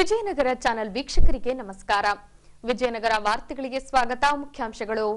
Vijayanagara channel ವೀಕ್ಷಕರಿಗೆ ನಮಸ್ಕಾರ. ವಿಜಯನಗರ ವಾರ್ತೆಗಳಿಗೆ ಸ್ವಾಗತ. ಮುಖ್ಯಾಂಶಗಳು.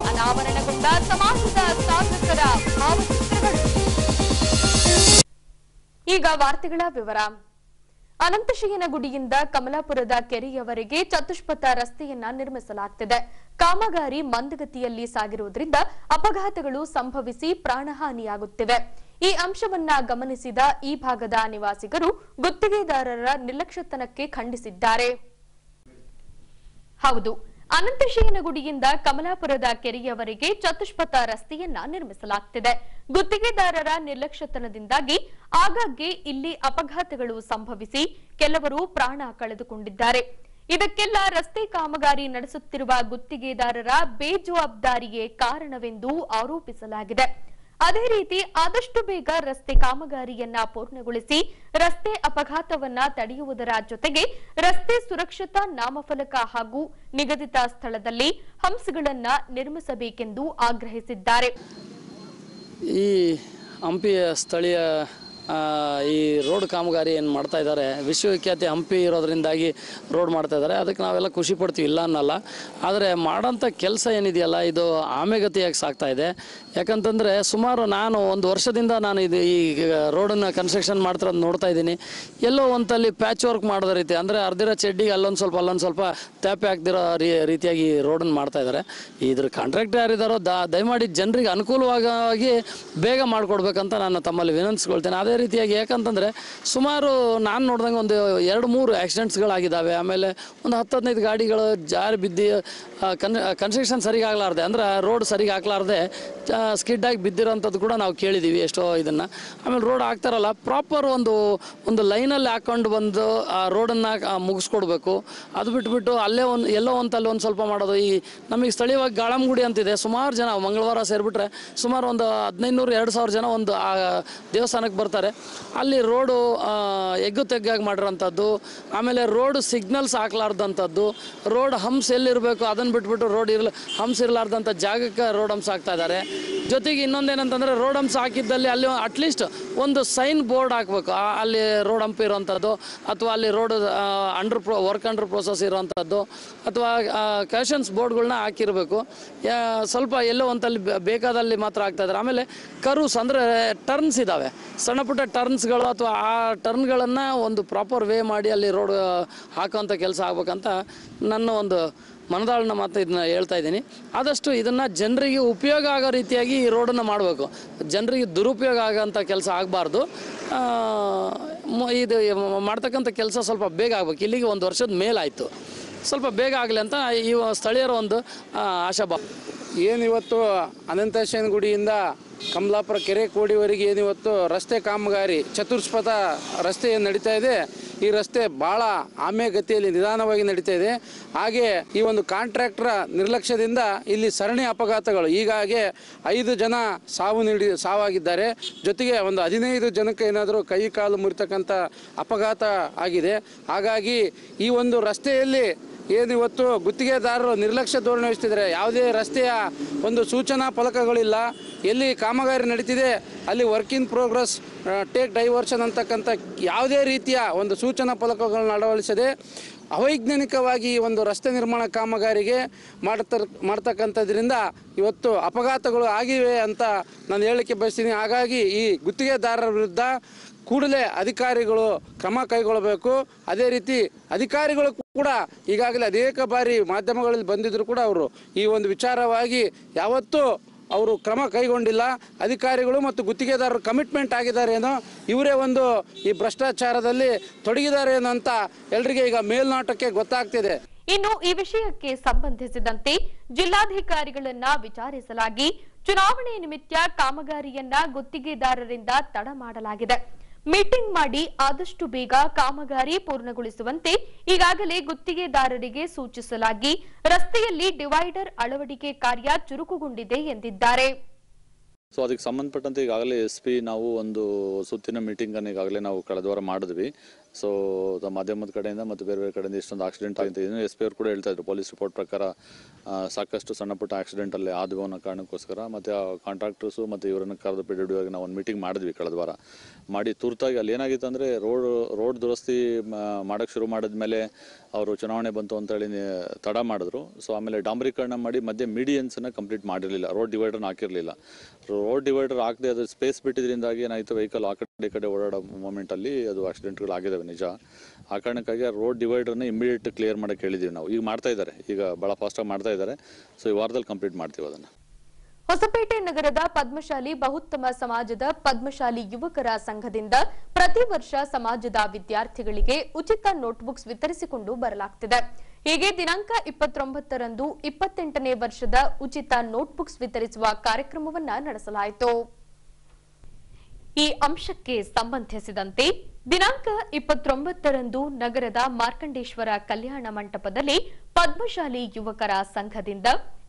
ಅನಾವರಣಗೊಂಡ ಸಮಾಜದ ಸಾಧಕರ ಭಾವಚಿತ್ರಗಳು. ಈಗ ವಾರ್ತೆಗಳ ವಿವರ. ಅನಂತಶಯನಗುಡಿಯಿಂದ ಕಮಲಾಪುರದ ಕೆರೆಯವರೆಗೆ ಚತುಷ್ಪಥ ರಸ್ತೆಯನ್ನ ನಿರ್ಮಿಸಲಾಗುತ್ತಿದೆ. ಕಾಮಗಾರಿ ಮಂದಗತಿಯಲ್ಲಿ ಸಾಗಿರುವುದರಿಂದ ಅಪಘಾತಗಳು ಸಂಭವಿಸಿ ಪ್ರಾಣಹಾನಿಯಾಗುತ್ತಿವೆ. ಈ ಅಂಶವನ್ನ ಗಮನಿಸಿದ ಈ ಭಾಗದ ನಿವಾಸಿಗರು ಗುತ್ತಿಗೆದಾರರ ನಿರ್ಲಕ್ಷ್ಯತನಕ್ಕೆ ಖಂಡಿಸಿದ್ದಾರೆ. ಹೌದು, ಅನಂತಶಯನಗುಡಿಯಿಂದ ಕಮಲಾಪುರದ ಕೆರೆಯವರೆಗೆ ಚತುಷ್ಪಥ ರಸ್ತೆಯನ್ನ ನಿರ್ಮಿಸಲಾಗುತ್ತಿದೆ. ಗುತ್ತಿಗೆದಾರರ ನಿರ್ಲಕ್ಷ್ಯತನದಿಂದಾಗಿ ಆಗಾಗ್ಗೆ ಇಲ್ಲಿ ಅಪಘಾತಗಳು ಸಂಭವಿಸಿ ಕೆಲವರು ಪ್ರಾಣ ಕಳೆದುಕೊಂಡಿದ್ದಾರೆ. ಇದಕ್ಕೆಲ್ಲ ರಸ್ತೆ ಕಾಮಗಾರಿ ನಡೆಸುತ್ತಿರುವ ಗುತ್ತಿಗೆದಾರರ ಬೇಜವಾಬ್ದಾರಿಯೇ ಕಾರಣವೆಂದು ಆರೋಪಿಸಲಾಗಿದೆ. ಅದೇ ರೀತಿ ಆದಷ್ಟು ಬೇಗ ರಸ್ತೆ ಕಾಮಗಾರಿಯನ್ನ ಪೂರ್ಣಗೊಳಿಸಿ ರಸ್ತೆ ಅಪಘಾತವನ್ನ ತಡೆಯುವುದರ ಜೊತೆಗೆ ರಸ್ತೆ ಸುರಕ್ಷತಾ ನಾಮಫಲಕ ಹಾಗೂ ನಿಗದಿತ ಸ್ಥಳದಲ್ಲಿ ಹಂಪ್ಸ್ಗಳನ್ನ ನಿರ್ಮಿಸಬೇಕೆಂದು ಆಗ್ರಹಿಸಿದ್ದಾರೆ. ಈ ಹಂಪಿಯ ಸ್ಥಳೀಯ ಈ ರೋಡ್ ಕಾಮಗಾರಿ ಏನು ಮಾಡ್ತಾ ಇದ್ದಾರೆ, ವಿಶ್ವವಿಖ್ಯಾತಿ ಹಂಪಿ ಇರೋದ್ರಿಂದಾಗಿ ರೋಡ್ ಮಾಡ್ತಾ ಇದ್ದಾರೆ. ಅದಕ್ಕೆ ನಾವೆಲ್ಲ ಖುಷಿ ಪಡ್ತೀವಿ, ಇಲ್ಲ ಅನ್ನಲ್ಲ. ಆದರೆ ಮಾಡೋಂಥ ಕೆಲಸ ಏನಿದೆಯಲ್ಲ, ಇದು ಆಮೆಗತಿಯಾಗಿ ಸಾಗ್ತಾ ಇದೆ. ಯಾಕಂತಂದರೆ ಸುಮಾರು ನಾನು ಒಂದು ವರ್ಷದಿಂದ ನಾನು ಇದು ಈ ರೋಡನ್ನು ಕನ್ಸ್ಟ್ರಕ್ಷನ್ ಮಾಡ್ತಿರೋದು ನೋಡ್ತಾ ಇದ್ದೀನಿ. ಎಲ್ಲೋ ಒಂದಲ್ಲಿ ಪ್ಯಾಚ್ ವರ್ಕ್ ಮಾಡೋದ ರೀತಿ, ಅಂದರೆ ಅರ್ಧಿರೋ ಚೆಡ್ಡಿಗೆ ಅಲ್ಲೊಂದು ಸ್ವಲ್ಪ ತ್ಯಾಪೆ ಹಾಕ್ದಿರೋ ರೀತಿಯಾಗಿ ರೋಡನ್ನು ಮಾಡ್ತಾ ಇದ್ದಾರೆ. ಇದ್ರ ಕಾಂಟ್ರಾಕ್ಟರ್ ಯಾರಿದ್ದಾರೋ ದಯಮಾಡಿ ಜನರಿಗೆ ಅನುಕೂಲವಾಗಿ ಬೇಗ ಮಾಡಿಕೊಡ್ಬೇಕಂತ ನಾನು ತಮ್ಮಲ್ಲಿ ವಿನಂತಿಸ್ಕೊಳ್ತೇನೆ. ಅದೇ ರೀತಿಯಾಗಿ ಯಾಕಂತಂದರೆ ಸುಮಾರು ನಾನು ನೋಡಿದಂಗೆ ಒಂದು 2-3 ಆಕ್ಸಿಡೆಂಟ್ಸ್ಗಳಾಗಿದ್ದಾವೆ. ಆಮೇಲೆ ಒಂದು 10-15 ಗಾಡಿಗಳು ಜಾರಿ ಬಿದ್ದು ಕನ್ಸ್ಟ್ರಕ್ಷನ್ ಸರಿಗೆ ಆಗಲಾರ್ದೆ, ಅಂದರೆ ರೋಡ್ ಸರಿಗೆ ಹಾಕ್ಲಾರ್ದೆ ಸ್ಕಿಡ್ಡಾಗಿ ಬಿದ್ದಿರೋಂಥದ್ದು ಕೂಡ ನಾವು ಕೇಳಿದ್ದೀವಿ ಎಷ್ಟೋ ಇದನ್ನು. ಆಮೇಲೆ ರೋಡ್ ಹಾಕ್ತಾರಲ್ಲ, ಪ್ರಾಪರ್ ಒಂದು ಲೈನಲ್ಲಿ ಹಾಕ್ಕೊಂಡು ಬಂದು ಆ ರೋಡನ್ನು ಮುಗಿಸ್ಕೊಡ್ಬೇಕು. ಅದು ಬಿಟ್ಬಿಟ್ಟು ಅಲ್ಲೇ ಎಲ್ಲೋ ಒಂದಲ್ಲಿ ಒಂದು ಸ್ವಲ್ಪ ಮಾಡೋದು. ಈ ನಮಗೆ ಸ್ಥಳೀಯವಾಗಿ ಗಾಳಂಗುಡಿ ಅಂತಿದೆ, ಸುಮಾರು ಜನ ಮಂಗಳವಾರ ಸೇರಿಬಿಟ್ರೆ ಸುಮಾರು ಒಂದು 1500-2000 ಜನ ಒಂದು ಆ ದೇವಸ್ಥಾನಕ್ಕೆ ಬರ್ತಾರೆ. ಅಲ್ಲಿ ರೋಡು ಎಗ್ಗು ತೆಗ್ಗಾಗಿ ಮಾಡಿರೋಂಥದ್ದು, ಆಮೇಲೆ ರೋಡ್ ಸಿಗ್ನಲ್ಸ್ ಹಾಕ್ಲಾರ್ದಂಥದ್ದು, ರೋಡ್ ಹಂಪ್ಸ್ ಎಲ್ಲಿರಬೇಕು ಅದನ್ನು ಬಿಟ್ಬಿಟ್ಟು ಹಂಪ್ಸ್ ಇರಲಾರ್ದಂಥ ಜಾಗಕ್ಕೆ ರೋಡ್ ಹಂಪ್ಸ್ ಹಾಕ್ತಾ ಇದ್ದಾರೆ. ಜೊತೆಗೆ ಇನ್ನೊಂದೇನಂತಂದರೆ ರೋಡ್ ಹಂಪ್ಸ್ ಹಾಕಿದ್ದಲ್ಲಿ ಅಲ್ಲಿ ಅಟ್ಲೀಸ್ಟ್ ಒಂದು ಸೈನ್ ಬೋರ್ಡ್ ಹಾಕಬೇಕು, ಅಲ್ಲಿ ರೋಡ್ ಹಂಪ್ ಇರೋವಂಥದ್ದು, ಅಥವಾ ಅಲ್ಲಿ ರೋಡ್ ವರ್ಕ್ ಅಂಡರ್ ಪ್ರೋಸೆಸ್ ಇರೋವಂಥದ್ದು, ಅಥವಾ ಕ್ಯಾಷನ್ಸ್ ಬೋರ್ಡ್ಗಳನ್ನ ಹಾಕಿರಬೇಕು. ಸ್ವಲ್ಪ ಎಲ್ಲೋ ಒಂದಲ್ಲಿ ಬೇಕಾದಲ್ಲಿ ಮಾತ್ರ ಆಗ್ತಾ ಇದ್ದಾರೆ. ಆಮೇಲೆ ಕರ್ವ್ಸ್ ಅಂದರೆ ಟರ್ನ್ಸ್ ಇದ್ದಾವೆ, ಸಣ್ಣ ಪುಟ್ಟ ಟರ್ನ್ಸ್ಗಳು, ಅಥವಾ ಆ ಟರ್ನ್ಗಳನ್ನು ಒಂದು ಪ್ರಾಪರ್ ವೇ ಮಾಡಿ ಅಲ್ಲಿ ರೋಡ್ ಹಾಕೋವಂಥ ಕೆಲಸ ಆಗ್ಬೇಕಂತ ನನ್ನ ಒಂದು ಮನದಾಳನ ಮಾತು ಇದನ್ನ ಹೇಳ್ತಾ ಇದ್ದೀನಿ. ಆದಷ್ಟು ಇದನ್ನು ಜನರಿಗೆ ಉಪಯೋಗ ಆಗೋ ರೀತಿಯಾಗಿ ಈ ರೋಡನ್ನು ಮಾಡಬೇಕು, ಜನರಿಗೆ ದುರುಪಯೋಗ ಆಗೋಂಥ ಕೆಲಸ ಆಗಬಾರ್ದು. ಇದು ಮಾಡ್ತಕ್ಕಂಥ ಕೆಲಸ ಸ್ವಲ್ಪ ಬೇಗ ಆಗಬೇಕು. ಇಲ್ಲಿಗೆ 1 ವರ್ಷದ ಮೇಲಾಯಿತು, ಸ್ವಲ್ಪ ಬೇಗ ಆಗಲಿ ಅಂತ ಈ ಸ್ಥಳೀಯರ ಒಂದು ಆಶಾಭಾವ. ಏನಿವತ್ತು ಅನಂತಶಯನಗುಡಿಯಿಂದ ಕಮಲಾಪುರ ಕೆರೆ ಕೋಡಿವರೆಗೆ ಏನಿವತ್ತು ರಸ್ತೆ ಕಾಮಗಾರಿ ಚತುಷ್ಪಥ ರಸ್ತೆ ಏನು ನಡೀತಾ ಇದೆ, ಈ ರಸ್ತೆ ಭಾಳ ಆಮೆಗತಿಯಲ್ಲಿ ನಿಧಾನವಾಗಿ ನಡೀತಾ ಇದೆ. ಹಾಗೆ ಈ ಒಂದು ಕಾಂಟ್ರಾಕ್ಟರ್ ನಿರ್ಲಕ್ಷ್ಯದಿಂದ ಇಲ್ಲಿ ಸರಣಿ ಅಪಘಾತಗಳು, ಹೀಗಾಗಿ 5 ಜನ ಸಾವಾಗಿದ್ದಾರೆ. ಜೊತೆಗೆ ಒಂದು 15 ಜನಕ್ಕೆ ಏನಾದರೂ ಕೈ ಕಾಲು ಮುರಿತಕ್ಕಂಥ ಅಪಘಾತ ಆಗಿದೆ. ಹಾಗಾಗಿ ಈ ಒಂದು ರಸ್ತೆಯಲ್ಲಿ ಏನಿವತ್ತು ಗುತ್ತಿಗೆದಾರರು ನಿರ್ಲಕ್ಷ್ಯ ಧೋರಣೆ ವಹಿಸ್ತಿದ್ದಾರೆ. ಯಾವುದೇ ರಸ್ತೆಯ ಒಂದು ಸೂಚನಾ ಫಲಕಗಳಿಲ್ಲ. ಎಲ್ಲಿ ಕಾಮಗಾರಿ ನಡೀತಿದೆ ಅಲ್ಲಿ work in progress, take diversion ಅಂತಕ್ಕಂಥ ಯಾವುದೇ ರೀತಿಯ ಒಂದು ಸೂಚನಾ ಫಲಕಗಳನ್ನ ಅಳವಡಿಸದೆ ಅವೈಜ್ಞಾನಿಕವಾಗಿ ಈ ಒಂದು ರಸ್ತೆ ನಿರ್ಮಾಣ ಕಾಮಗಾರಿಗೆ ಮಾಡ್ತಕ್ಕಂಥದ್ರಿಂದ ಇವತ್ತು ಅಪಘಾತಗಳು ಆಗಿವೆ ಅಂತ ನಾನು ಹೇಳಲಿಕ್ಕೆ ಬಯಸ್ತೀನಿ. ಹಾಗಾಗಿ ಈ ಗುತ್ತಿಗೆದಾರರ ವಿರುದ್ಧ ಕೂಡಲೇ ಅಧಿಕಾರಿಗಳು ಕ್ರಮ ಕೈಗೊಳ್ಳಬೇಕು. ಅದೇ ರೀತಿ ಅಧಿಕಾರಿಗಳು ಕೂಡ ಈಗಾಗಲೇ ಅನೇಕ ಬಾರಿ ಮಾಧ್ಯಮಗಳಲ್ಲಿ ಬಂದಿದ್ದರೂ ಕೂಡ ಅವರು ಈ ಒಂದು ವಿಚಾರವಾಗಿ ಯಾವತ್ತೂ ಅವರು ಕ್ರಮ ಕೈಗೊಂಡಿಲ್ಲ. ಅಧಿಕಾರಿಗಳು ಮತ್ತು ಗುತ್ತಿಗೆದಾರರು ಕಮಿಟ್ಮೆಂಟ್ ಆಗಿದ್ದಾರೇನೋ, ಇವರೇ ಒಂದು ಈ ಭ್ರಷ್ಟಾಚಾರದಲ್ಲಿ ತೊಡಗಿದ್ದಾರೇನೋ ಅಂತ ಎಲ್ರಿಗೆ ಈಗ ಮೇಲ್ನೋಟಕ್ಕೆ ಗೊತ್ತಾಗ್ತಿದೆ. ಇನ್ನು ಈ ವಿಷಯಕ್ಕೆ ಸಂಬಂಧಿಸಿದಂತೆ ಜಿಲ್ಲಾಧಿಕಾರಿಗಳನ್ನ ವಿಚಾರಿಸಲಾಗಿ ಚುನಾವಣೆ ನಿಮಿತ್ತ ಕಾಮಗಾರಿಯನ್ನ ಗುತ್ತಿಗೆದಾರರಿಂದ ತಡ ಮಾಡಲಾಗಿದೆ. ಮೀಟಿಂಗ್ ಮಾಡಿ ಆದಷ್ಟು ಬೇಗ ಕಾಮಗಾರಿ ಪೂರ್ಣಗೊಳಿಸುವಂತೆ ಈಗಾಗಲೇ ಗುತ್ತಿಗೆದಾರರಿಗೆ ಸೂಚಿಸಲಾಗಿ ರಸ್ತೆಯಲ್ಲಿ ಡಿವೈಡರ್ ಅಳವಡಿಕೆ ಕಾರ್ಯ ಚುರುಕುಗೊಂಡಿದೆ ಎಂದಿದ್ದಾರೆ. ಸೊ ಅದಕ್ಕೆ ಸಂಬಂಧಪಟ್ಟಂತೆ ಈಗಾಗಲೇ SP ನಾವು ಒಂದು ಸುತ್ತಿನ ಮೀಟಿಂಗನ್ನು ಈಗಾಗಲೇ ನಾವು ಕಳೆದ ವಾರ ಮಾಡಿದ್ವಿ. ಸೊ ಮಾಧ್ಯಮದ ಕಡೆಯಿಂದ ಮತ್ತು ಬೇರೆ ಬೇರೆ ಕಡೆಯಿಂದ ಇಷ್ಟೊಂದು ಆಕ್ಸಿಡೆಂಟ್ ಆಗಿದೆ. SP ಅವರು ಕೂಡ ಹೇಳ್ತಾ ಇದ್ರು, ಪೊಲೀಸ್ ರಿಪೋರ್ಟ್ ಪ್ರಕಾರ ಸಾಕಷ್ಟು ಸಣ್ಣ ಪುಟ್ಟ ಆಕ್ಸಿಡೆಂಟ್ ಅಲ್ಲಿ ಆದವು ಅನ್ನೋ ಕಾರಣಕ್ಕೋಸ್ಕರ ಮತ್ತು ಕಾಂಟ್ರಾಕ್ಟರ್ಸು ಮತ್ತು ಇವರನ್ನು ಕರೆದು PWD ನಾವು ಒಂದು ಮೀಟಿಂಗ್ ಮಾಡಿದ್ವಿ ಕಳೆದ ವಾರ. ಮಾಡಿ ತುರ್ತಾಗಿ ಅಲ್ಲಿ ಏನಾಗಿತ್ತು ಅಂದರೆ ರೋಡ್ ದುರಸ್ತಿ ಮಾಡೋಕ್ಕೆ ಶುರು ಮಾಡಿದ್ಮೇಲೆ ಅವರು ಚುನಾವಣೆ ಬಂತು ಅಂತೇಳಿ ತಡ ಮಾಡಿದ್ರು. ಸೊ ಆಮೇಲೆ ಡಾಂಬರೀಕರಣ ಮಾಡಿ ಮಧ್ಯೆ ಮೀಡಿಯನ್ಸನ್ನು ಕಂಪ್ಲೀಟ್ ಮಾಡಿರಲಿಲ್ಲ, ರೋಡ್ ಡಿವೈಡರ್ನ ಹಾಕಿರಲಿಲ್ಲ. ರೋಡ್ ಡಿವೈಡರ್ ಹಾಕದೆ ಅದು ಸ್ಪೇಸ್ ಬಿಟ್ಟಿದ್ರಿಂದಾಗಿ ಏನಾಯಿತು, ವೆಹಿಕಲ್ ಆ ಕಡೆ ಓಡಾಡೋ ಮೂಮೆಂಟಲ್ಲಿ ಅದು ಆಕ್ಸಿಡೆಂಟ್ಗಳು ಆಗಿದ್ದಾವೆ ನಿಜ. ಆ ಕಾರಣಕ್ಕಾಗಿ ಆ ರೋಡ್ ಡಿವೈಡರ್ನ ಇಮಿಡಿಯೇಟ್ ಕ್ಲಿಯರ್ ಮಾಡೋಕ್ಕೆ ಹೇಳಿದ್ದೀವಿ ನಾವು. ಈಗ ಮಾಡ್ತಾ ಇದ್ದಾರೆ, ಈಗ ಭಾಳ ಫಾಸ್ಟಾಗಿ ಮಾಡ್ತಾ ಇದ್ದಾರೆ. ಸೊ ಈ ವಾರದಲ್ಲಿ ಕಂಪ್ಲೀಟ್ ಮಾಡ್ತೀವಿ ಅದನ್ನು. ಹೊಸಪೇಟೆ ನಗರದ ಪದ್ಮಶಾಲಿ ಬಹುತ್ತಮ ಸಮಾಜದ ಪದ್ಮಶಾಲಿ ಯುವಕರ ಸಂಘದಿಂದ ಪ್ರತಿ ವರ್ಷ ಸಮಾಜದ ವಿದ್ಯಾರ್ಥಿಗಳಿಗೆ ಉಚಿತ ನೋಟ್ಬುಕ್ಸ್ ವಿತರಿಸಿಕೊಂಡು ಬರಲಾಗುತ್ತಿದೆ. ಹೀಗೆ ದಿನಾಂಕ 29ರಂದು 28ನೇ ವರ್ಷದ ಉಚಿತ ನೋಟ್ಬುಕ್ಸ್ ವಿತರಿಸುವ ಕಾರ್ಯಕ್ರಮವನ್ನ ನಡೆಸಲಾಯಿತು. ಈ ಅಂಶಕ್ಕೆ ಸಂಬಂಧಿಸಿದಂತೆ ದಿನಾಂಕ 29ರಂದು ನಗರದ ಮಾರ್ಕಂಡೇಶ್ವರ ಕಲ್ಯಾಣ ಮಂಟಪದಲ್ಲಿ ಪದ್ಮಶಾಲಿ ಯುವಕರ ಸಂಘದಿಂದ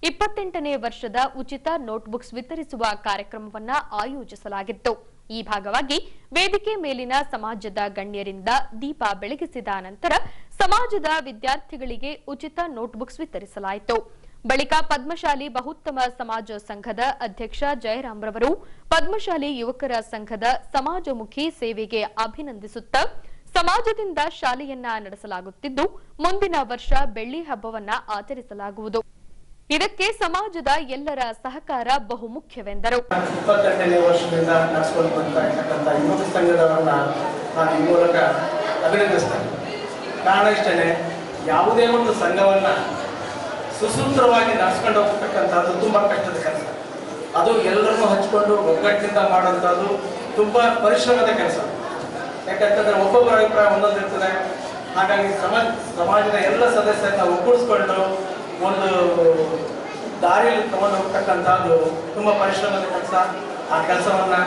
28ನೇ ವರ್ಷದ ಉಚಿತ ನೋಟ್ಬುಕ್ಸ್ ವಿತರಿಸುವ ಕಾರ್ಯಕ್ರಮವನ್ನ ಆಯೋಜಿಸಲಾಗಿತ್ತು. ಈ ಭಾಗವಾಗಿ ವೇದಿಕೆ ಮೇಲಿನ ಸಮಾಜದ ಗಣ್ಯರಿಂದ ದೀಪ ಬೆಳಗಿಸಿದ ನಂತರ ಸಮಾಜದ ವಿದ್ಯಾರ್ಥಿಗಳಿಗೆ ಉಚಿತ ನೋಟ್ಬುಕ್ಸ್ ವಿತರಿಸಲಾಯಿತು. ಬಳಿಕ ಪದ್ಮಶಾಲಿ ಬಹುತ್ತಮ ಸಮಾಜ ಸಂಘದ ಅಧ್ಯಕ್ಷ ಜಯರಾಮ್ರವರು ಪದ್ಮಶಾಲಿ ಯುವಕರ ಸಂಘದ ಸಮಾಜಮುಖಿ ಸೇವೆಗೆ ಅಭಿನಂದಿಸುತ್ತಾ ಸಮಾಜದಿಂದ ಶಾಲೆಯನ್ನ ನಡೆಸಲಾಗುತ್ತಿದ್ದು ಮುಂದಿನ ವರ್ಷ ಬೆಳ್ಳಿ ಹಬ್ಬವನ್ನ ಆಚರಿಸಲಾಗುವುದು. ಇದಕ್ಕೆ ಸಮಾಜದ ಎಲ್ಲರ ಸಹಕಾರ ಬಹುಮುಖ್ಯವೆಂದರು. 28ನೇ ವರ್ಷದಿಂದ ನಡೆಸಿಕೊಂಡು ಬರ್ತಾ ಇರ್ತಕ್ಕಂಥ ಯುವಕ ಸಂಘದವರನ್ನ ನಾನು ಈ ಮೂಲಕ ಅಭಿನಂದಿಸ್ತೇನೆ. ಕಾರಣ ಇಷ್ಟೇ, ಯಾವುದೇ ಒಂದು ಸಂಘವನ್ನ ಸುಸೂತ್ರವಾಗಿ ನಡೆಸ್ಕೊಂಡು ಹೋಗ್ತಕ್ಕಂಥದ್ದು ತುಂಬಾ ಕಷ್ಟದ ಕೆಲಸ. ಅದು ಎಲ್ಲರನ್ನೂ ಹಚ್ಕೊಂಡು ಒಗ್ಗಟ್ಟಿನಿಂದ ಮಾಡುವಂಥದ್ದು ತುಂಬಾ ಪರಿಶ್ರಮದ ಕೆಲಸ. ಯಾಕಂತಂದ್ರೆ ಒಬ್ಬೊಬ್ಬರ ಅಭಿಪ್ರಾಯ ಒಂದೊಂದು ಇರ್ತದೆ. ಹಾಗಾಗಿ ಸಮಾಜದ ಎಲ್ಲ ಸದಸ್ಯರನ್ನ ಒಗ್ಗೂಡಿಸ್ಕೊಂಡು ಒಂದು ದಾರಿಯಲ್ಲಿ ತಗೊಂಡು ಹೋಗ್ತಕ್ಕಂಥದ್ದು ತುಂಬಾ ಪರಿಶ್ರಮದ ಕೆಲಸ. ಆ ಕೆಲಸವನ್ನ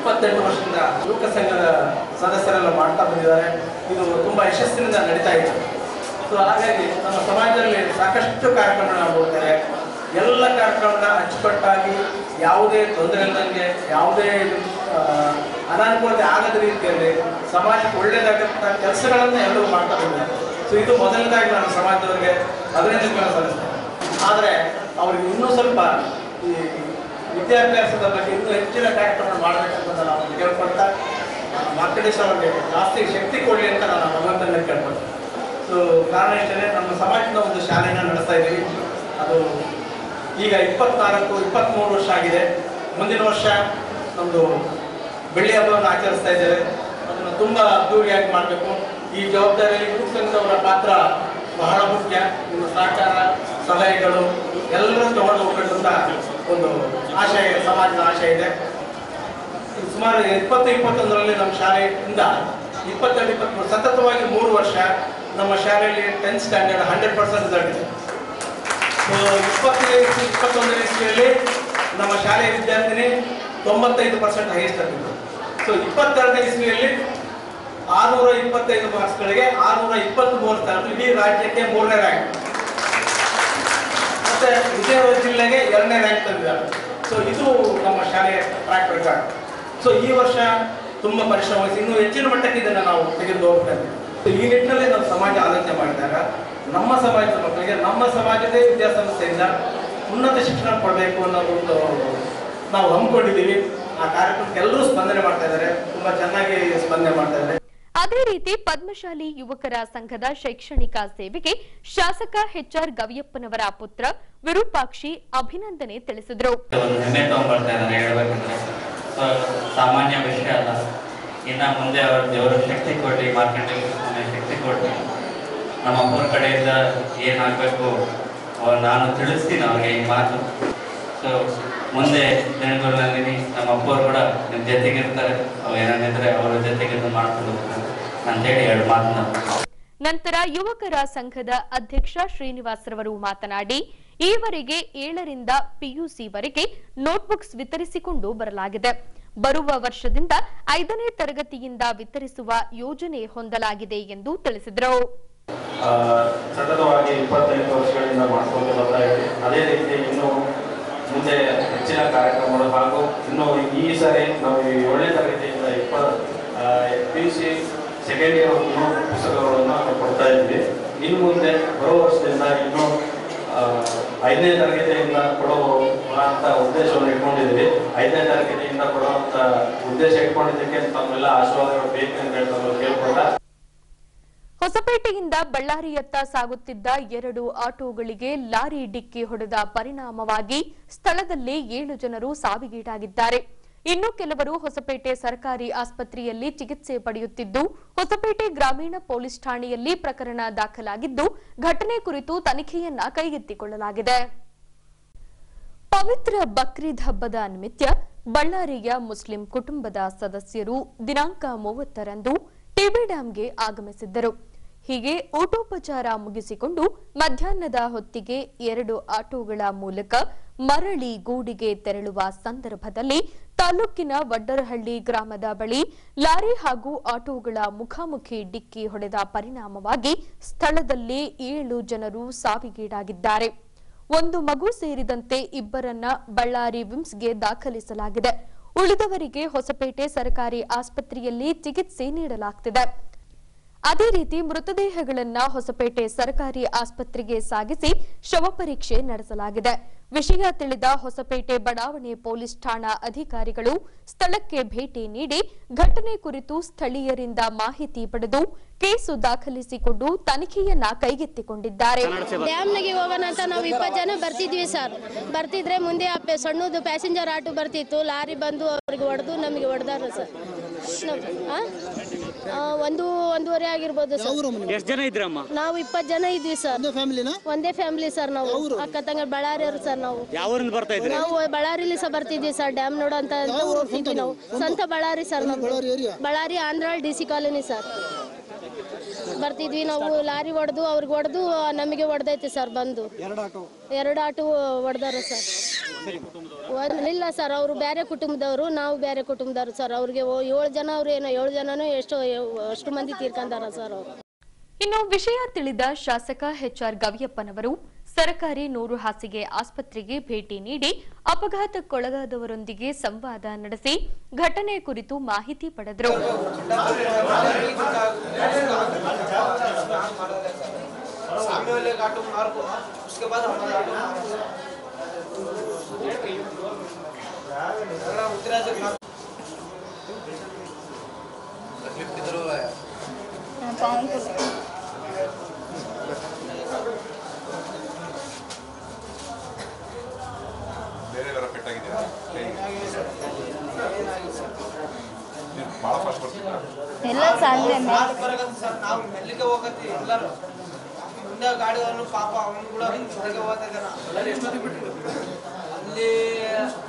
28 ವರ್ಷದಿಂದ ಯುವಕ ಸಂಘದ ಸದಸ್ಯರೆಲ್ಲ ಮಾಡ್ತಾ ಬಂದಿದ್ದಾರೆ. ಇದು ತುಂಬಾ ಯಶಸ್ಸಿನಿಂದ ನಡೀತಾ ಇದೆ. ಸೊ ಹಾಗಾಗಿ ನಮ್ಮ ಸಮಾಜದಲ್ಲಿ ಸಾಕಷ್ಟು ಕಾರ್ಯಕ್ರಮಗಳನ್ನ ನಾವು ನೋಡ್ತೇವೆ. ಎಲ್ಲ ಕಾರ್ಯಕ್ರಮಗಳನ್ನ ಅಚ್ಚುಕಟ್ಟಾಗಿ ಯಾವುದೇ ತೊಂದರೆ ಇಲ್ಲದಂಗೆ, ಯಾವುದೇ ಅನಾನುಕೂಲತೆ ಆಗದ ರೀತಿಯಲ್ಲಿ ಸಮಾಜಕ್ಕೆ ಒಳ್ಳೆಯದಾಗಂಥ ಕೆಲಸಗಳನ್ನು ಎಲ್ಲರೂ ಮಾಡ್ತಾ ಬಂದಿದ್ದಾರೆ. ಸೊ ಇದು ಮೊದಲನೇದಾಗಿ ನಾನು ಸಮಾಜದವರಿಗೆ ಅಭಿನಂದನೆಗಳನ್ನು ಸಲ್ಲಿಸ್ತೇನೆ. ಆದರೆ ಅವ್ರಿಗೆ ಇನ್ನೂ ಸ್ವಲ್ಪ ಈ ವಿದ್ಯಾಭ್ಯಾಸದ ಬಗ್ಗೆ ಇನ್ನೂ ಹೆಚ್ಚಿನ ಕಾರ್ಯಕ್ರಮ ಮಾಡಬೇಕಂತ ನಾವು ಕೇಳ್ಕೊಳ್ತಾ ಮಾರ್ಕಂಡೇಶ್ ಅವರಿಗೆ ಜಾಸ್ತಿ ಶಕ್ತಿ ಕೊಡಲಿ ಅಂತ ನಾನು ಭಗವಂತನ ಕೇಳ್ಕೊಳ್ತೇನೆ. ಸೊ ಕಾರಣ ಇಷ್ಟೇ, ನಮ್ಮ ಸಮಾಜದ ಒಂದು ಶಾಲೆಯನ್ನು ನಡೆಸ್ತಾ ಇದ್ದೀವಿ. ಅದು ಈಗ 24-23 ವರ್ಷ ಆಗಿದೆ. ಮುಂದಿನ ವರ್ಷ ನಮ್ಮದು ಬೆಳ್ಳಿ ಹಬ್ಬವನ್ನು ಆಚರಿಸ್ತಾ ಇದ್ದೇವೆ. ಅದನ್ನು ತುಂಬ ಅದ್ದೂರಿಯಾಗಿ ಮಾಡಬೇಕು. ಈ ಜವಾಬ್ದಾರಿಯಲ್ಲಿ ಯುವಕ ಸಂಘದವರ ಪಾತ್ರ ಬಹಳ ಮುಖ್ಯ. ನಿಮ್ಮ ಸಹಕಾರ, ಸಲಹೆಗಳು ಎಲ್ಲರೂ ತಗೊಂಡು ಹೋಗ್ಬೇಕಂತ ಒಂದು ಆಶಯ, ಸಮಾಜದ ಆಶಯ ಇದೆ. ಸುಮಾರು 2021ರಲ್ಲಿ ನಮ್ಮ ಶಾಲೆಯಿಂದ 22-23 ಸತತವಾಗಿ 3 ವರ್ಷ ನಮ್ಮ ಶಾಲೆಯಲ್ಲಿ 10th ಸ್ಟ್ಯಾಂಡರ್ಡ್ 100% ರಿಸಲ್ಟ್ ಇದೆ. ಸೊ 2021ನೇ ಇಸ್ವಿಯಲ್ಲಿ ನಮ್ಮ ಶಾಲೆಯ ವಿದ್ಯಾರ್ಥಿನಿ 95% ಹೈಯೆಸ್ಟ್ ಆಗಿತ್ತು. ಸೊ 22ನೇ ಇಸ್ವಿಯಲ್ಲಿ 625 ಮಾರ್ಕ್ಸ್ಗಳಿಗೆ 623 ಸ್ಥಾನ, ಇಡೀ ರಾಜ್ಯಕ್ಕೆ 3ನೇ ರ್ಯಾಂಕ್. ಮತ್ತೆ ವಿಜಯನಗರ ಜಿಲ್ಲೆಗೆ 2ನೇ ರ್ಯಾಂಕ್ ತಂದಿದ್ದಾರೆ. ಸೊ ಇದು ನಮ್ಮ ಶಾಲೆಯ ಟ್ರ್ಯಾಕ್ ರೆಕಾರ್ಡ್. ಸೊ ಈ ವರ್ಷ ತುಂಬ ಪರಿಶ್ರಮ ವಹಿಸಿ ಇನ್ನೂ ಹೆಚ್ಚಿನ ಮಟ್ಟಕ್ಕೆ ಇದನ್ನು ನಾವು ತೆಗೆದು ಹೋಗ್ತೇವೆ. ಈ ನಿಟ್ಟಿನಲ್ಲಿ ನಾವು ಸಮಾಜ ಆಲೋಚನೆ ಮಾಡಿದಾಗ ನಮ್ಮ ಸಮಾಜದ ಮಕ್ಕಳಿಗೆ ನಮ್ಮ ಸಮಾಜದೇ ವಿದ್ಯಾಸಂಸ್ಥೆಯಿಂದ ಉನ್ನತ ಶಿಕ್ಷಣ ಕೊಡಬೇಕು ಅನ್ನೋದೊಂದು ನಾವು ಹಮ್ಮಿಕೊಂಡಿದ್ದೀವಿ. ಆ ಕಾರ್ಯಕ್ರಮಕ್ಕೆ ಎಲ್ಲರೂ ಸ್ಪಂದನೆ ಮಾಡ್ತಾ ಇದ್ದಾರೆ, ತುಂಬಾ ಚೆನ್ನಾಗಿ ಸ್ಪಂದನೆ ಮಾಡ್ತಾ ಇದ್ದಾರೆ. ಅದೇ ರೀತಿ ಪದ್ಮಶಾಲಿ ಯುವಕರ ಸಂಘದ ಶೈಕ್ಷಣಿಕ ಸೇವೆಗೆ ಶಾಸಕ ಎಚ್ಆರ್ ಗವಿಯಪ್ಪನವರ ಪುತ್ರ ವಿರೂಪಾಕ್ಷಿ ಅಭಿನಂದನೆ ತಿಳಿಸಿದರು. ಸಾಮಾನ್ಯ ವಿಷಯ ಅಲ್ಲ. ಇನ್ನ ಮುಂದೆ ಅವರ ದೇವರು ಶಕ್ತಿ ಕೊಟ್ಟು ಮಾರ್ಕೆಟಿಂಗ್ ಶಕ್ತಿ ಕೊಟ್ಟು ನಮ್ಮ ಅಪ್ಪರ ಕಡೆಯಿಂದ ಏನಾಗಬೇಕು ನಾನು ತಿಳಿಸ್ತೀನಿ ಅವ್ರಿಗೆ ಈ ಮಾತು. ಸೊ ಮುಂದೆ ದಿನಗಳಲ್ಲಿ ನಮ್ಮ ಅಪ್ಪರು ಕೂಡ ನಿಮ್ಮ ಜೊತೆಗಿರ್ತಾರೆ, ಏನಾಗಿದ್ರೆ ಅವರ ಜೊತೆಗೆ ಮಾಡ್ಕೊಂಡು ಹೋಗ್ತಾರೆ ಅಂತೇಳಿ ಎರಡು ಮಾತನ್ನ. ನಂತರ ಯುವಕರ ಸಂಘದ ಅಧ್ಯಕ್ಷ ಶ್ರೀನಿವಾಸ್ ರವರು ಮಾತನಾಡಿ, ಈವರೆಗೆ 7ರಿಂದ PUC-ವರೆಗೆ ನೋಟ್ಬುಕ್ಸ್ ವಿತರಿಸಿಕೊಂಡು ಬರಲಾಗಿದೆ. ಬರುವ ವರ್ಷದಿಂದ 5ನೇ ತರಗತಿಯಿಂದ ವಿತರಿಸುವ ಯೋಜನೆ ಹೊಂದಲಾಗಿದೆ ಎಂದು ತಿಳಿಸಿದರು. ಸತತವಾಗಿ 25 ವರ್ಷಗಳಿಂದ ಮಾಡಿಕೊಂಡು ಬರ್ತಾ ಇದೆ. ಅದೇ ರೀತಿ ಇನ್ನು ಮುಂದೆ ಹೆಚ್ಚಿನ ಕಾರ್ಯಕ್ರಮಗಳು ಹಾಗೂ ಇನ್ನು ಈ ಸಾರಿ ನಾವು 7ನೇ ತರಗತಿಯಿಂದ PUC ಸೆಕೆಂಡ್ ಇಯರ್ ಪುಸ್ತಕಗಳನ್ನು ನಾವು ಕೊಡ್ತಾ ಇದ್ವಿ. ಇನ್ನು ಮುಂದೆ ಬರುವ ವರ್ಷದಿಂದ ಇನ್ನು 5ನೇ ತರಗತಿಯಿಂದ ಕೊಡುವಂಥ ಉದ್ದೇಶವನ್ನು ಇಟ್ಕೊಂಡಿದ್ದೀವಿ. 5ನೇ ತರಗತಿಯಿಂದ ಕೊಡುವಂಥ ಉದ್ದೇಶ ಇಟ್ಕೊಂಡಿದ್ದಕ್ಕೆ ತಮ್ಮೆಲ್ಲ ಆಶೀರ್ವಾದಗಳು ಬೇಕು ಅಂತ ಹೇಳ್ತಾ ಕೇಳ್ಕೊಂಡ. ಹೊಸಪೇಟೆಯಿಂದ ಬಳ್ಳಾರಿಯತ್ತ ಸಾಗುತ್ತಿದ್ದ 2 ಆಟೋಗಳಿಗೆ ಲಾರಿ ಡಿಕ್ಕಿ ಹೊಡೆದ ಪರಿಣಾಮವಾಗಿ ಸ್ಥಳದಲ್ಲೇ 7 ಜನರು ಸಾವಿಗೀಡಾಗಿದ್ದಾರೆ. ಇನ್ನು ಕೆಲವರು ಹೊಸಪೇಟೆ ಸರ್ಕಾರಿ ಆಸ್ಪತ್ರೆಯಲ್ಲಿ ಚಿಕಿತ್ಸೆ ಪಡೆಯುತ್ತಿದ್ದು, ಹೊಸಪೇಟೆ ಗ್ರಾಮೀಣ ಪೊಲೀಸ್ ಠಾಣೆಯಲ್ಲಿ ಪ್ರಕರಣ ದಾಖಲಾಗಿದ್ದು, ಘಟನೆ ಕುರಿತು ತನಿಖೆಯನ್ನ ಕೈಗೆತ್ತಿಕೊಳ್ಳಲಾಗಿದೆ. ಪವಿತ್ರ ಬಕ್ರೀದ್ ಹಬ್ಬದ ನಿಮಿತ್ತ ಬಳ್ಳಾರಿಯ ಮುಸ್ಲಿಂ ಕುಟುಂಬದ ಸದಸ್ಯರು ದಿನಾಂಕ 30ರಂದು ಟಿಬಿ ಡ್ಯಾಂಗೆ ಆಗಮಿಸಿದ್ದರು. ಹೀಗೆ ಊಟೋಪಚಾರ ಮುಗಿಸಿಕೊಂಡು ಮಧ್ಯಾಹ್ನದ ಹೊತ್ತಿಗೆ 2 ಆಟೋಗಳ ಮೂಲಕ ಮರಳಿ ಗೂಡಿಗೆ ತೆರಳುವ ಸಂದರ್ಭದಲ್ಲಿ ತಾಲೂಕಿನ ವಡ್ಡರಹಳ್ಳಿ ಗ್ರಾಮದ ಬಳಿ ಲಾರಿ ಹಾಗೂ ಆಟೋಗಳ ಮುಖಾಮುಖಿ ಡಿಕ್ಕಿ ಹೊಡೆದ ಪರಿಣಾಮವಾಗಿ ಸ್ಥಳದಲ್ಲೇ 7 ಜನರು ಸಾವಿಗೀಡಾಗಿದ್ದಾರೆ. 1 ಮಗು ಸೇರಿದಂತೆ 2ರನ್ನ ಬಳ್ಳಾರಿ ವಿಮ್ಸ್ಗೆ ದಾಖಲಿಸಲಾಗಿದೆ. ಉಳಿದವರಿಗೆ ಹೊಸಪೇಟೆ ಸರ್ಕಾರಿ ಆಸ್ಪತ್ರೆಯಲ್ಲಿ ಚಿಕಿತ್ಸೆ ನೀಡಲಾಗುತ್ತಿದೆ. ಅದೇ ರೀತಿ ಮೃತದೇಹಗಳನ್ನು ಹೊಸಪೇಟೆ ಸರ್ಕಾರಿ ಆಸ್ಪತ್ರೆಗೆ ಸಾಗಿಸಿ ಶವ ಪರೀಕ್ಷೆ ನಡೆಸಲಾಗಿದೆ. ವಿಷಯ ತಿಳಿದ ಹೊಸಪೇಟೆ ಬಡಾವಣೆ ಪೊಲೀಸ್ ಠಾಣಾ ಅಧಿಕಾರಿಗಳು ಸ್ಥಳಕ್ಕೆ ಭೇಟಿ ನೀಡಿ ಘಟನೆ ಕುರಿತು ಸ್ಥಳೀಯರಿಂದ ಮಾಹಿತಿ ಪಡೆದು ಕೇಸು ದಾಖಲಿಸಿಕೊಂಡು ತನಿಖೆಯನ್ನ ಕೈಗೆತ್ತಿಕೊಂಡಿದ್ದಾರೆ. ಡ್ಯಾಮ್ನಾಗೆ ಹೋಗೋಣ ಅಂತ ನಾವು 20 ಜನ ಬರ್ತಿದ್ವಿ ಸರ್. ಬರ್ತಿದ್ರೆ ಮುಂದೆ ಸಣ್ಣದು ಪ್ಯಾಸೆಂಜರ್ ಆಟೋ ಬರ್ತಿತ್ತು. ಲಾರಿ ಬಂದು ಅವ್ರಿಗೆ ಹೊಡೆದು ನಮಗೆ ಹೊಡೆದಾರ ಸರ್. 1-1:30 ಆಗಿರ್ಬೋದು ಸರ್. ಎಷ್ಟು ಜನ ಇದ್ರಮ್ಮ? ನಾವು 20 ಜನ ಇದ್ವಿ ಸರ್. ಒಂದೇ ಫ್ಯಾಮಿಲಿ ಸರ್. ನಾವು ಅಕ್ಕ ತಂಗ ಬಳ್ಳಾರಿಯವರು ಸರ್. ನಾವು ಯಾವೂರಿಂದ ಬರ್ತಾ ಇದ್ರಿ? ನಾವು ಬಳ್ಳಾರಿಲಿ ಸಹ ಬರ್ತಿದ್ವಿ ಸರ್. ಡ್ಯಾಮ್ ನೋಡೋ ಅಂತ ಹೋಗ್ತಿದ್ವಿ ನಾವು. ಸ್ವಂತ ಬಳ್ಳಾರಿ ಸರ್. ನಾವು ಬಳ್ಳಾರಿ ಆಂಧ್ರಾಳ್ DC ಕಾಲೋನಿ ಸರ್. ಬರ್ತಿದ್ವಿ ನಾವು. ಲಾರಿ ಹೊಡೆದು ಅವ್ರಿಗೆ ಹೊಡೆದು ನಮಗೆ ಹೊಡೆದೈತೆ ಸರ್. ಬಂದು 2 ಆಟೋ ಹೊಡೆದಾರ ಸರ್. ಇಲ್ಲ ಸರ್, ಅವರು ಬೇರೆ ಕುಟುಂಬದವರು, ನಾವು ಬೇರೆ ಕುಟುಂಬದವರು ಸರ್. ಅವ್ರಿಗೆ 7 ಜನ, ಅವ್ರು ಏನೋ 7 ಜನನೂ ಅಷ್ಟು ಮಂದಿ ತೀರ್ಕೊಂಡಾರ ಸರ್ ಅವರು. ಇನ್ನು ವಿಷಯ ತಿಳಿದ ಶಾಸಕ ಎಚ್ಆರ್ ಗವಿಯಪ್ಪನವರು ಸರ್ಕಾರಿ 100 ಹಾಸಿಗೆ ಆಸ್ಪತ್ರೆಗೆ ಭೇಟಿ ನೀಡಿ ಅಪಘಾತಕ್ಕೊಳಗಾದವರೊಂದಿಗೆ ಸಂವಾದ ನಡೆಸಿ ಘಟನೆ ಕುರಿತು ಮಾಹಿತಿ ಪಡೆದರು. ಎಲ್ಲ ಸಣ್ಣ ನಾವು ಮೆಲ್ಲಿಗೆ ಹೋಗತ್ತಿ ಎಲ್ಲರೂ ಮುಂದೆ ಗಾಡಿಗಳನ್ನು ಪಾಪ ಅವನು ಕೂಡ ಹೊರಗೆ ಹೋಗ್ತಾ ಇದ್ದಾನ. ಅಲ್ಲಿ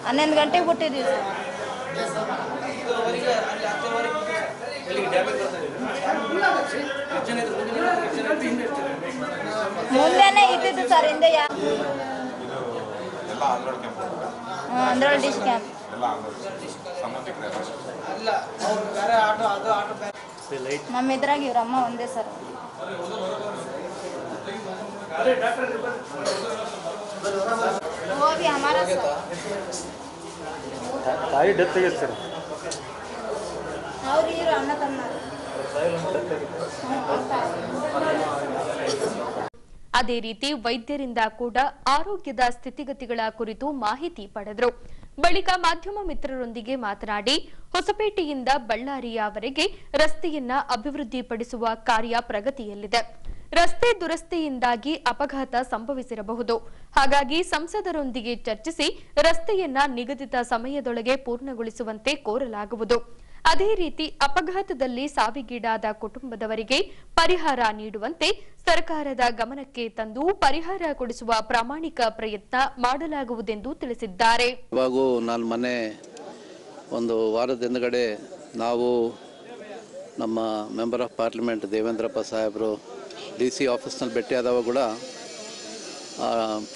11 ಗಂಟೆಗೆ ಬಿಟ್ಟಿದ್ದೀವಿ ಸರ್. ಮುಂದೆನೆ ಇದ್ದಿದ್ದು ಸರ್. ಹಿಂದೆ ಅಂದ್ರೋಳ್ ಡಿಶ್ ಕ್ಯಾಂಪ್ ನಮ್ಮ ಇದ್ರಾಗ ಇವ್ರಮ್ಮ ಒಂದೇ ಸರ್. ಹೋಗಿ ಹಮಾರ ತಾಯಿ ಡೆತ್ ಆಗಿದೆ ಸರ್. ಅವ್ರು ಇವ್ರು ಅಣ್ಣ ತಮ್ಮ. ಅದೇ ರೀತಿ ವೈದ್ಯರಿಂದ ಕೂಡ ಆರೋಗ್ಯದ ಸ್ಥಿತಿಗತಿಗಳ ಕುರಿತು ಮಾಹಿತಿ ಪಡೆದರು. ಬಳಿಕ ಮಾಧ್ಯಮ ಮಿತ್ರರೊಂದಿಗೆ ಮಾತನಾಡಿ ಹೊಸಪೇಟೆಯಿಂದ ಬಳ್ಳಾರಿಯವರೆಗೆ ರಸ್ತೆಯನ್ನ ಅಭಿವೃದ್ಧಿಪಡಿಸುವ ಕಾರ್ಯ ಪ್ರಗತಿಯಲ್ಲಿದೆ. ರಸ್ತೆ ದುರಸ್ತಿಯಿಂದಾಗಿ ಅಪಘಾತ ಸಂಭವಿಸಿರಬಹುದು. ಹಾಗಾಗಿ ಸಂಸದರೊಂದಿಗೆ ಚರ್ಚಿಸಿ ರಸ್ತೆಯನ್ನ ನಿಗದಿತ ಸಮಯದೊಳಗೆ ಪೂರ್ಣಗೊಳಿಸುವಂತೆ ಕೋರಲಾಗುವುದು. ಅದೇ ರೀತಿ ಅಪಘಾತದಲ್ಲಿ ಸಾವಿಗೀಡಾದ ಕುಟುಂಬದವರಿಗೆ ಪರಿಹಾರ ನೀಡುವಂತೆ ಸರ್ಕಾರದ ಗಮನಕ್ಕೆ ತಂದು ಪರಿಹಾರ ಕೊಡಿಸುವ ಪ್ರಾಮಾಣಿಕ ಪ್ರಯತ್ನ ಮಾಡಲಾಗುವುದೆಂದು ತಿಳಿಸಿದ್ದಾರೆ. ಇವಾಗೂ ನಾನು ಮೊನ್ನೆ ಒಂದು ವಾರದ ಹಿಂದಗಡೆ ನಾವು ನಮ್ಮ ಮೆಂಬರ್ ಆಫ್ ಪಾರ್ಲಿಮೆಂಟ್ ದೇವೇಂದ್ರಪ್ಪ ಸಾಹೇಬರು DC ಆಫೀಸ್ನಲ್ಲಿ ಭೇಟಿಯಾದವಾಗ ಕೂಡ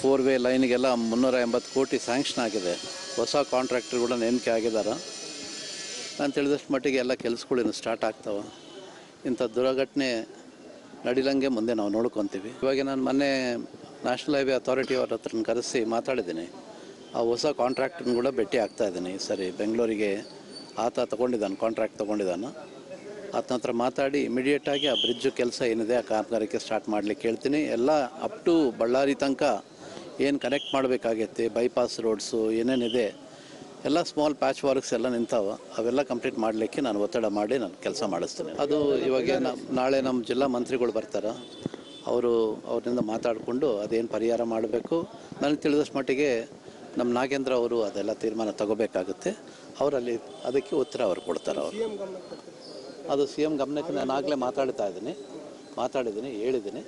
4 ವೇ ಲೈನಿಗೆಲ್ಲ 380 ಕೋಟಿ ಸ್ಯಾಂಕ್ಷನ್ ಆಗಿದೆ. ಹೊಸ ಕಾಂಟ್ರಾಕ್ಟರ್ ಕೂಡ ನೇಮಕೆ ಆಗಿದ್ದಾರೆ. ನಾನು ತಿಳಿದಷ್ಟು ಮಟ್ಟಿಗೆ ಎಲ್ಲ ಕೆಲಸಗಳು ಸ್ಟಾರ್ಟ್ ಆಗ್ತಾವೆ. ಇಂಥ ದುರ್ಘಟನೆ ನಡಿಲಂಗೆ ಮುಂದೆ ನಾವು ನೋಡ್ಕೊತೀವಿ. ಇವಾಗ ನಾನು ಮೊನ್ನೆ ನ್ಯಾಷನಲ್ ಹೈವೇ ಅಥಾರಿಟಿ ಅವ್ರ ಹತ್ರ ಕರೆಸಿ ಮಾತಾಡಿದ್ದೀನಿ. ಆ ಹೊಸ ಕಾಂಟ್ರಾಕ್ಟರ್ನ ಕೂಡ ಭೇಟಿ ಆಗ್ತಾ ಇದ್ದೀನಿ. ಸರಿ ಬೆಂಗಳೂರಿಗೆ ಆತ ಕಾಂಟ್ರಾಕ್ಟ್ ತೊಗೊಂಡಿದ್ದಾನೆ. ಆತನ ಹತ್ರ ಮಾತಾಡಿ ಇಮಿಡಿಯೇಟಾಗಿ ಆ ಬ್ರಿಡ್ಜ್ ಕೆಲಸ ಏನಿದೆ ಆ ಕಾಮಗಾರಿಕೆ ಸ್ಟಾರ್ಟ್ ಮಾಡಲಿಕ್ಕೆ ಹೇಳ್ತೀನಿ. ಎಲ್ಲ ಅಪ್ ಟು ಬಳ್ಳಾರಿ ತನಕ ಏನು ಕನೆಕ್ಟ್ ಮಾಡಬೇಕಾಗೈತೆ ಬೈಪಾಸ್ ರೋಡ್ಸು ಏನೇನಿದೆ ಎಲ್ಲ ಸ್ಮಾಲ್ ಪ್ಯಾಚ್ ವರ್ಕ್ಸ್ ಎಲ್ಲ ನಿಂತಾವೆ. ಅವೆಲ್ಲ ಕಂಪ್ಲೀಟ್ ಮಾಡಲಿಕ್ಕೆ ನಾನು ಒತ್ತಡ ಮಾಡಿ ನಾನು ಕೆಲಸ ಮಾಡಿಸ್ತೀನಿ. ಅದು ಇವಾಗ ನಾಳೆ ನಮ್ಮ ಜಿಲ್ಲಾ ಮಂತ್ರಿಗಳು ಬರ್ತಾರೆ. ಅವರಿಂದ ಮಾತಾಡಿಕೊಂಡು ಅದೇನು ಪರಿಹಾರ ಮಾಡಬೇಕು ನನಗೆ ತಿಳಿದಷ್ಟು ಮಟ್ಟಿಗೆ ನಮ್ಮ ನಾಗೇಂದ್ರ ಅವರು ಅದೆಲ್ಲ ತೀರ್ಮಾನ ತಗೋಬೇಕಾಗುತ್ತೆ. ಅವರಲ್ಲಿ ಅದಕ್ಕೆ ಉತ್ತರ ಅವರು ಕೊಡ್ತಾರೆ. ಅದು CM ಗಮನಕ್ಕೆ ನಾನು ಆಗಲೇ ಮಾತಾಡಿದ್ದೀನಿ ಹೇಳಿದ್ದೀನಿ.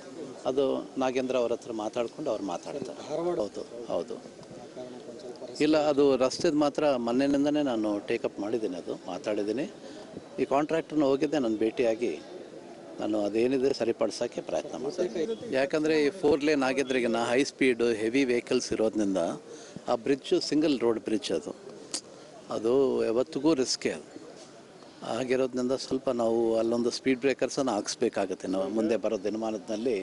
ಅದು ನಾಗೇಂದ್ರ ಅವ್ರ ಹತ್ರ ಮಾತಾಡ್ಕೊಂಡು ಅವ್ರು ಮಾತಾಡ್ತಾರೆ. ಹೌದು ಇಲ್ಲ, ಅದು ರಸ್ತೆದು ಮಾತ್ರ ಮೊನ್ನೆಯಿಂದನೇ ನಾನು ಟೇಕಪ್ ಮಾಡಿದ್ದೀನಿ. ಅದು ಮಾತಾಡಿದ್ದೀನಿ. ಈ ಕಾಂಟ್ರಾಕ್ಟರ್ನ ಹೋಗಿದ್ದೆ ನಾನು ಭೇಟಿಯಾಗಿ ನಾನು ಅದೇನಿದೆ ಸರಿಪಡಿಸೋಕ್ಕೆ ಪ್ರಯತ್ನ ಮಾಡ್ತೀನಿ. ಯಾಕಂದರೆ ಈ 4 ಲೇನ್ ಆಗಿದ್ರಿಗಿನ ಹೈ ಸ್ಪೀಡು ಹೆವಿ ವೆಹಿಕಲ್ಸ್ ಇರೋದ್ರಿಂದ ಆ ಬ್ರಿಡ್ಜು ಸಿಂಗಲ್ ರೋಡ್ ಬ್ರಿಡ್ಜ್ ಅದು ಯಾವತ್ತಿಗೂ ರಿಸ್ಕೇ. ಅದು ಆಗಿರೋದ್ರಿಂದ ಸ್ವಲ್ಪ ನಾವು ಅಲ್ಲೊಂದು ಸ್ಪೀಡ್ ಬ್ರೇಕರ್ಸನ್ನು ಹಾಕ್ಸ್ಬೇಕಾಗುತ್ತೆ. ನಾವು ಮುಂದೆ ಬರೋ ದಿನಮಾನದಲ್ಲಿ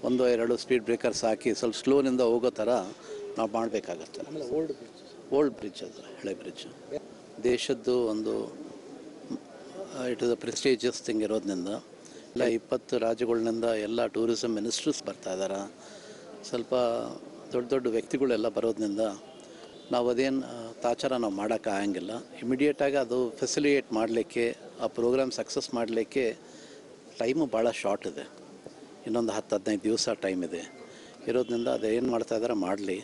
1-2 ಸ್ಪೀಡ್ ಬ್ರೇಕರ್ಸ್ ಹಾಕಿ ಸ್ವಲ್ಪ ಸ್ಲೋನಿಂದ ಹೋಗೋ ಥರ ನಾವು ಮಾಡಬೇಕಾಗತ್ತೆ. ಓಲ್ಡ್ ಬ್ರಿಡ್ಜ್ ಅದು ಹಳೆ ಬ್ರಿಡ್ಜ್. ದೇಶದ್ದು ಒಂದು it is a prestigious thing ಇರೋದ್ರಿಂದ ಎಲ್ಲ 20 ರಾಜ್ಯಗಳಿಂದ ಎಲ್ಲ ಟೂರಿಸಂ ಮಿನಿಸ್ಟರ್ಸ್ ಬರ್ತಾ ಇದ್ದಾರೆ. ಸ್ವಲ್ಪ ದೊಡ್ಡ ವ್ಯಕ್ತಿಗಳೆಲ್ಲ ಬರೋದ್ರಿಂದ ನಾವು ಅದೇನು ತಾಚಾರ ನಾವು ಮಾಡೋಕ್ಕಾಗಂಗಿಲ್ಲ. ಇಮಿಡಿಯೇಟಾಗಿ ಅದು ಫೆಸಿಲಿಟೇಟ್ ಮಾಡಲಿಕ್ಕೆ ಆ ಪ್ರೋಗ್ರಾಮ್ ಸಕ್ಸಸ್ ಮಾಡಲಿಕ್ಕೆ ಟೈಮು ಭಾಳ ಶಾರ್ಟ್ ಇದೆ. ಇನ್ನೊಂದು 10-15 ದಿವಸ ಟೈಮ್ ಇದೆ ಇರೋದ್ರಿಂದ ಅದೇನು ಮಾಡ್ತಾಯಿದ್ದಾರೆ ಮಾಡಲಿ.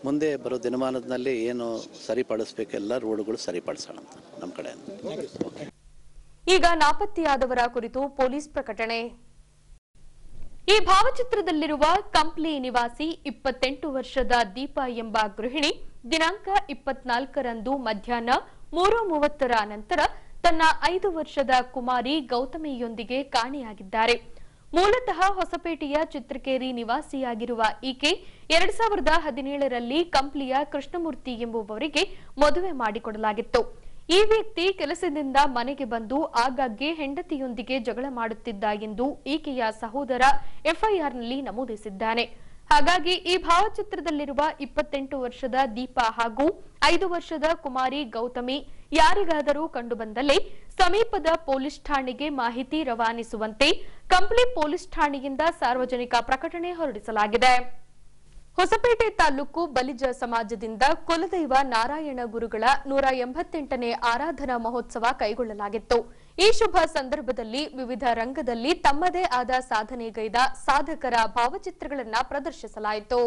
ಮುಂದೆ ಬರೋ ದಿನಮಾನದಲ್ಲಿ ಏನು ಸರಿಪಡಿಸ್ಬೇಕು ಎಲ್ಲ ರೋಡ್ಗಳು ಸರಿಪಡಿಸೋಣ ಅಂತ ನಮ್ಮ ಕಡೆಯಿಂದ. ಈಗ ನಾಪತ್ತೆಯಾದವರ ಕುರಿತು ಪೊಲೀಸ್ ಪ್ರಕಟಣೆ. ಈ ಭಾವಚಿತ್ರದಲ್ಲಿರುವ ಕಂಪ್ಲಿ ನಿವಾಸಿ 28 ವರ್ಷದ ದೀಪಾ ಎಂಬ ಗೃಹಿಣಿ ದಿನಾಂಕ 24ರಂದು ಮಧ್ಯಾಹ್ನ 3:30ರ ನಂತರ ತನ್ನ 5 ವರ್ಷದ ಕುಮಾರಿ ಗೌತಮಿಯೊಂದಿಗೆ ಕಾಣೆಯಾಗಿದ್ದಾರೆ. ಮೂಲತಃ ಹೊಸಪೇಟೆಯ ಚಿತ್ರಕೇರಿ ನಿವಾಸಿಯಾಗಿರುವ ಈಕೆ 2017ರಲ್ಲಿ ಕಂಪ್ಲಿಯ ಕೃಷ್ಣಮೂರ್ತಿ ಎಂಬುವವರಿಗೆ ಮದುವೆ ಮಾಡಿಕೊಡಲಾಗಿತ್ತು. ಈ ವ್ಯಕ್ತಿ ಕೆಲಸದಿಂದ ಮನೆಗೆ ಬಂದು ಆಗಾಗ್ಗೆ ಹೆಂಡತಿಯೊಂದಿಗೆ ಜಗಳ ಮಾಡುತ್ತಿದ್ದ ಎಂದು ಈಕೆಯ ಸಹೋದರ ಎಫ್ಐಆರ್ನಲ್ಲಿ ನಮೂದಿಸಿದ್ದಾನೆ. ಹಾಗಾಗಿ ಈ ಭಾವಚಿತ್ರದಲ್ಲಿರುವ 28 ವರ್ಷದ ದೀಪಾ ಹಾಗೂ 5 ವರ್ಷದ ಕುಮಾರಿ ಗೌತಮಿ ಯಾರಿಗಾದರೂ ಕಂಡುಬಂದಲ್ಲಿ ಸಮೀಪದ ಪೊಲೀಸ್ ಠಾಣೆಗೆ ಮಾಹಿತಿ ರವಾನಿಸುವಂತೆ ಕಂಪ್ಲಿ ಪೊಲೀಸ್ ಠಾಣೆಯಿಂದ ಸಾರ್ವಜನಿಕ ಪ್ರಕಟಣೆ ಹೊರಡಿಸಲಾಗಿದೆ. ಹೊಸಪೇಟೆ ತಾಲೂಕು ಬಲಿಜ ಸಮಾಜದಿಂದ ಕುಲದೈವ ನಾರಾಯಣ ಗುರುಗಳ 188ನೇ ಆರಾಧನಾ ಮಹೋತ್ಸವ ಕೈಗೊಳ್ಳಲಾಗಿತ್ತು. ಈ ಶುಭ ಸಂದರ್ಭದಲ್ಲಿ ವಿವಿಧ ರಂಗದಲ್ಲಿ ತಮ್ಮದೇ ಆದ ಸಾಧನೆಗೈದ ಸಾಧಕರ ಭಾವಚಿತ್ರಗಳನ್ನು ಪ್ರದರ್ಶಿಸಲಾಯಿತು.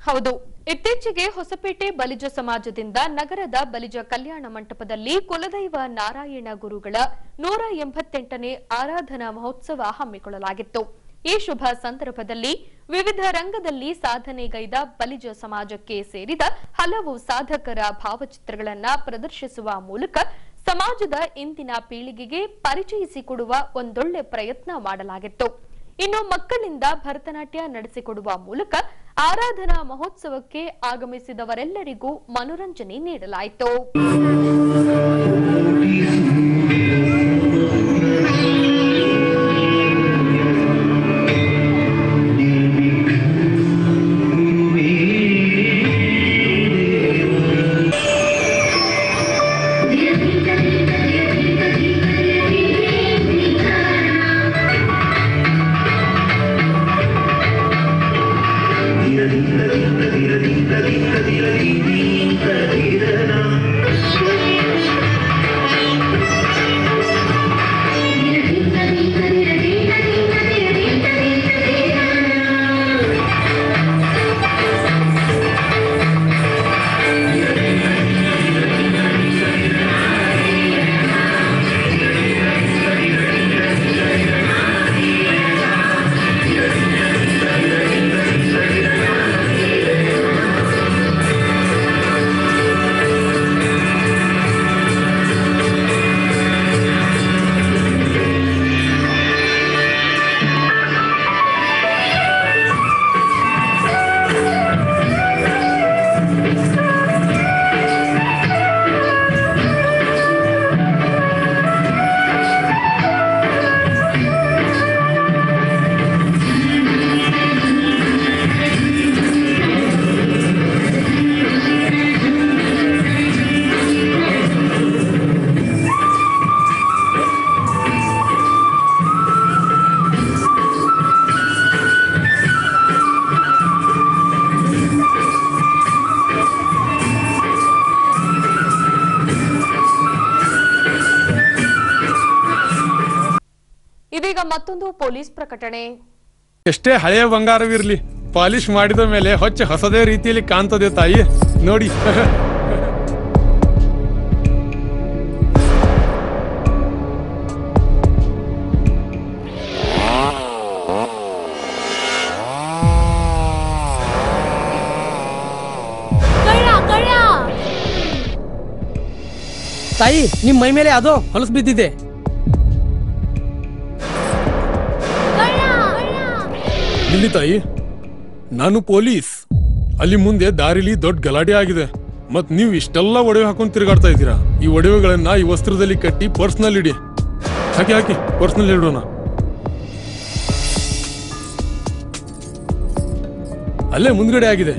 ಹೌದು, ಇತ್ತೀಚೆಗೆ ಹೊಸಪೇಟೆ ಬಲಿಜ ಸಮಾಜದಿಂದ ನಗರದ ಬಲಿಜ ಕಲ್ಯಾಣ ಮಂಟಪದಲ್ಲಿ ಕುಲದೈವ ನಾರಾಯಣ ಗುರುಗಳ 188ನೇ ಆರಾಧನಾ ಮಹೋತ್ಸವ ಹಮ್ಮಿಕೊಳ್ಳಲಾಗಿತ್ತು. ಈ ಶುಭ ಸಂದರ್ಭದಲ್ಲಿ ವಿವಿಧ ರಂಗದಲ್ಲಿ ಸಾಧನೆಗೈದ ಬಲಿಜ ಸಮಾಜಕ್ಕೆ ಸೇರಿದ ಹಲವು ಸಾಧಕರ ಭಾವಚಿತ್ರಗಳನ್ನು ಪ್ರದರ್ಶಿಸುವ ಮೂಲಕ ಸಮಾಜದ ಇಂದಿನ ಪೀಳಿಗೆಗೆ ಪರಿಚಯಿಸಿಕೊಡುವ ಒಂದೊಳ್ಳೆ ಪ್ರಯತ್ನ ಮಾಡಲಾಗಿತ್ತು. ಇನ್ನು ಮಕ್ಕಳಿಂದ ಭರತನಾಟ್ಯ ನಡೆಸಿಕೊಡುವ ಮೂಲಕ ಆರಾಧನಾ ಮಹೋತ್ಸವಕ್ಕೆ ಆಗಮಿಸಿದವರೆಲ್ಲರಿಗೂ ಮನೋರಂಜನೆ ನೀಡಲಾಯಿತು. Dira, dira, dira, dira, dira, dira, dira, dira, dira. ಮತ್ತೊಂದು ಪೊಲೀಸ್ ಪ್ರಕಟಣೆ. ಎಷ್ಟೇ ಹಳೆಯ ಬಂಗಾರವಿರ್ಲಿ, ಪಾಲಿಶ್ ಮಾಡಿದ ಮೇಲೆ ಹೊಚ್ಚ ಹೊಸದೇ ರೀತಿಯಲ್ಲಿ ಕಾಣ್ತದೆ ತಾಯಿ, ನೋಡಿ. ತಾಯಿ, ನಿಮ್ ಮೈ ಮೇಲೆ ಅದು ಹೊಲಸು ಬಿದ್ದಿದೆ. ಇಲ್ಲಿ ತಾಯಿ, ನಾನು ಪೊಲೀಸ್. ಅಲ್ಲಿ ಮುಂದೆ ದಾರಿಲಿ ದೊಡ್ಡ ಗಲಾಟೆ ಆಗಿದೆ, ಮತ್ ನೀವು ಇಷ್ಟೆಲ್ಲ ಒಡವೆ ಹಾಕೊಂಡು ತಿರುಗಾಡ್ತಾ ಇದ್ದೀರಾ. ಈ ಒಡವೆಗಳನ್ನ ಈ ವಸ್ತ್ರದಲ್ಲಿ ಕಟ್ಟಿ ಪರ್ಸ್ನಲ್ ಇಡಿ. ಹಾಕಿ ಪರ್ಸ್ನಲ್ ಇಡೋಣ. ಅಲ್ಲೇ ಮುಂದ್ಗಡೆ ಆಗಿದೆ.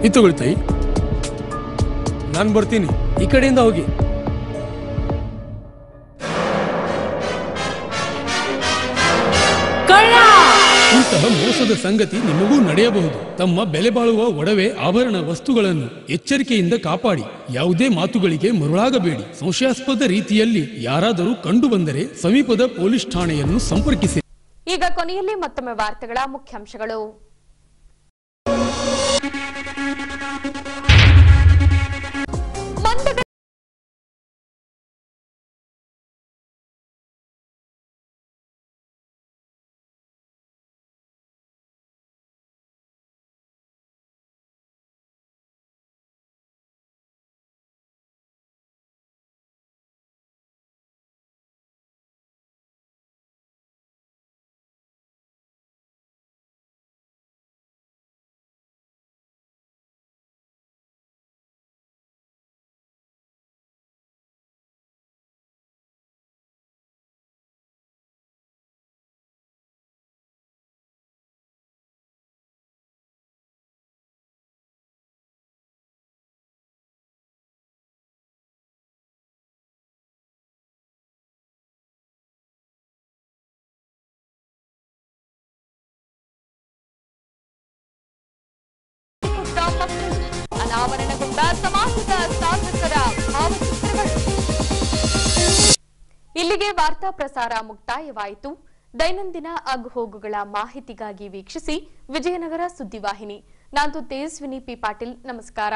ಇದು ತಗೊಳ್ಳಿ ತಾಯಿ, ನಾನು ಬರ್ತೀನಿ. ಈ ಕಡೆಯಿಂದ ಹೋಗಿ. ಇಂತಹ ಮೋಸದ ಸಂಗತಿ ನಿಮಗೂ ನಡೆಯಬಹುದು. ತಮ್ಮ ಬೆಲೆ ಬಾಳುವ ಒಡವೆ ಆಭರಣ ವಸ್ತುಗಳನ್ನು ಎಚ್ಚರಿಕೆಯಿಂದ ಕಾಪಾಡಿ. ಯಾವುದೇ ಮಾತುಗಳಿಗೆ ಮರುಳಾಗಬೇಡಿ. ಸಂಶಯಾಸ್ಪದ ರೀತಿಯಲ್ಲಿ ಯಾರಾದರೂ ಕಂಡು ಬಂದರೆ ಸಮೀಪದ ಪೊಲೀಸ್ ಠಾಣೆಯನ್ನು ಸಂಪರ್ಕಿಸಿ. ಈಗ ಕೊನೆಯಲ್ಲಿ ಮತ್ತೊಮ್ಮೆ ವಾರ್ತೆಗಳ ಮುಖ್ಯಾಂಶಗಳು. ಅನಾವರಣಗೊಂಡ ಸಮಾಜದ ಸಾಧಕರ ಭಾವಚಿತ್ರಗಳು. ಇಲ್ಲಿಗೆ ವಾರ್ತಾ ಪ್ರಸಾರ ಮುಕ್ತಾಯವಾಯಿತು. ದೈನಂದಿನ ಆಗುಹೋಗುಗಳ ಮಾಹಿತಿಗಾಗಿ ವೀಕ್ಷಿಸಿ ವಿಜಯನಗರ ಸುದ್ದಿವಾಹಿನಿ. ನಾನು ತೇಜಸ್ವಿನಿ ಪಿ ಪಾಟೀಲ್. ನಮಸ್ಕಾರ.